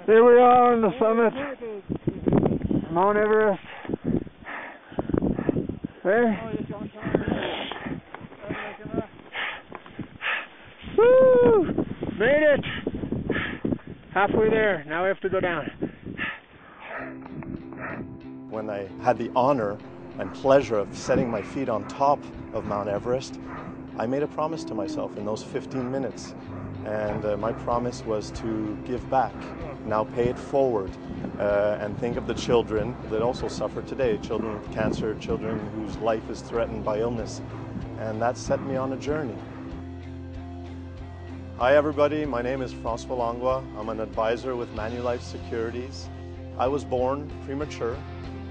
Here we are on the summit, Mount Everest. Hey. Woo! Made it! Halfway there, now we have to go down. When I had the honor and pleasure of setting my feet on top of Mount Everest, I made a promise to myself in those 15 minutes. And my promise was to give back, now pay it forward, and think of the children that also suffer today, children with cancer, children whose life is threatened by illness. And that set me on a journey. Hi everybody, my name is Francois Langlois. I'm an advisor with Manulife Securities. I was born premature,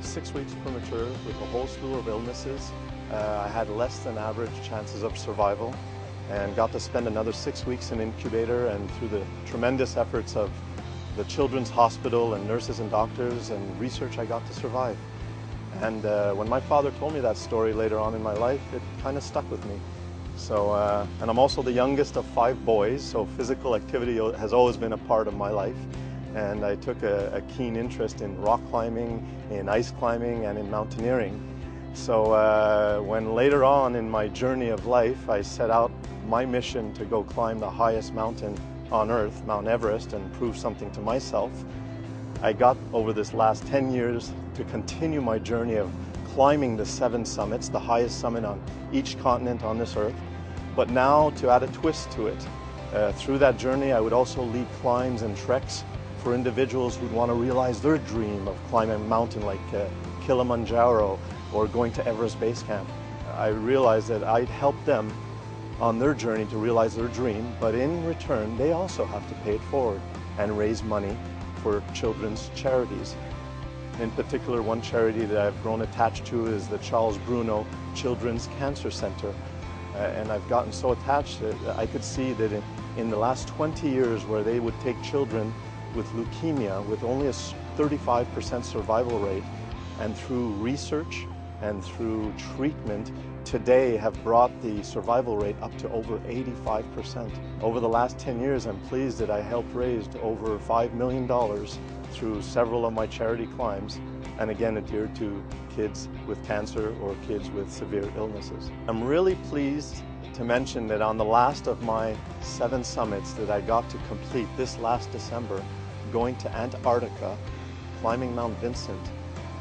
6 weeks premature, with a whole slew of illnesses. I had less than average chances of survival and got to spend another 6 weeks in incubator, and through the tremendous efforts of the Children's Hospital and nurses and doctors and research, I got to survive. And when my father told me that story later on in my life, it kind of stuck with me. So, and I'm also the youngest of 5 boys, so physical activity has always been a part of my life. And I took a keen interest in rock climbing, in ice climbing, and in mountaineering. So when later on in my journey of life, I set out my mission to go climb the highest mountain on earth, Mount Everest, and prove something to myself, I got over this last 10 years to continue my journey of climbing the 7 summits, the highest summit on each continent on this earth, but now to add a twist to it. Through that journey, I would also lead climbs and treks for individuals who'd want to realize their dream of climbing a mountain like Kilimanjaro or going to Everest Base Camp. I realized that I'd help them on their journey to realize their dream, but in return, they also have to pay it forward and raise money for children's charities. In particular, one charity that I've grown attached to is the Charles Bruno Children's Cancer Center. And I've gotten so attached that I could see that in the last 20 years, where they would take children with leukemia with only a 35% survival rate, and through research and through treatment, today have brought the survival rate up to over 85%. Over the last 10 years, I'm pleased that I helped raise over $5 million through several of my charity climbs, and again adhered to kids with cancer or kids with severe illnesses. I'm really pleased to mention that on the last of my 7 summits that I got to complete this last December, going to Antarctica, climbing Mount Vincent,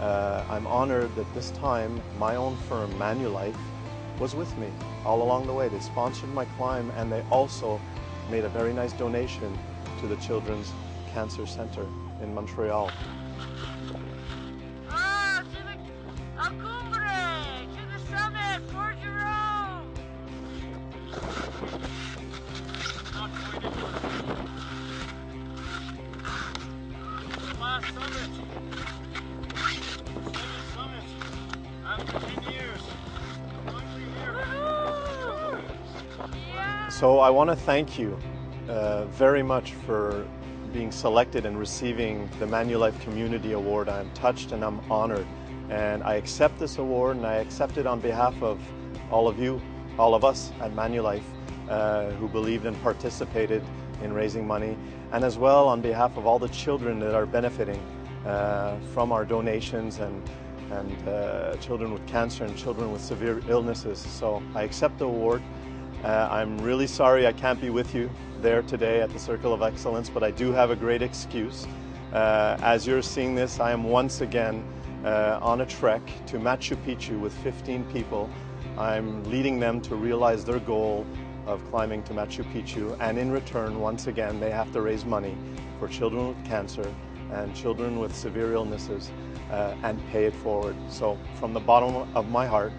I'm honored that this time my own firm, Manulife, was with me all along the way. They sponsored my climb, and they also made a very nice donation to the Children's Cancer Center in Montreal. To the summit, forge your own! The last summit. 7 summits after 10 years. So I want to thank you very much for being selected and receiving the Manulife Community Award. I'm touched and I'm honored. And I accept this award, and I accept it on behalf of all of you, all of us at Manulife who believed and participated in raising money, and as well on behalf of all the children that are benefiting from our donations, and children with cancer and children with severe illnesses. So I accept the award. I'm really sorry I can't be with you there today at the Circle of Excellence, but I do have a great excuse. As you're seeing this, I am once again on a trek to Machu Picchu with 15 people. I'm leading them to realize their goal of climbing to Machu Picchu, and in return, once again, they have to raise money for children with cancer and children with severe illnesses and pay it forward. So from the bottom of my heart,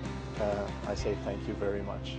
I say thank you very much.